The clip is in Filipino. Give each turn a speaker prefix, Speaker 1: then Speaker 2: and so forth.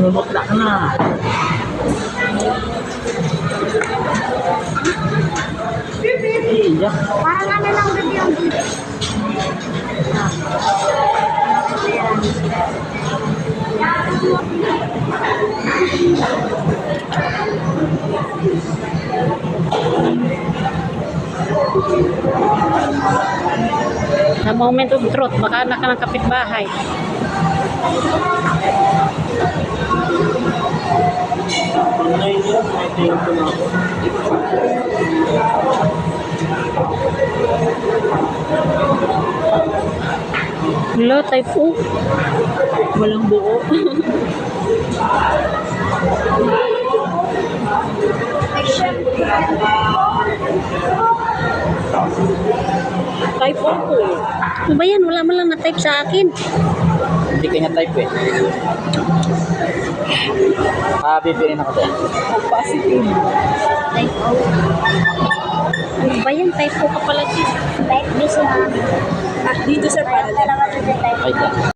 Speaker 1: Namumutla ka na. Iya.
Speaker 2: Parang ano lang din yung
Speaker 3: Sa moment of truth, baka anak ka ng kapitbahay.
Speaker 1: Online yun, may tingin ko na ako.
Speaker 3: Hello, type O. Walang buo. Type O po. Ano ba yan? Wala man lang na-type sa akin.
Speaker 1: Hindi kanya type eh. Bibirin ako dyan.
Speaker 3: Positive. Type O. Ano ba yan? Type O ka pala siya.
Speaker 2: type B siya.
Speaker 3: Dito sir, para
Speaker 2: Ayaw talaga ito type
Speaker 1: Ay,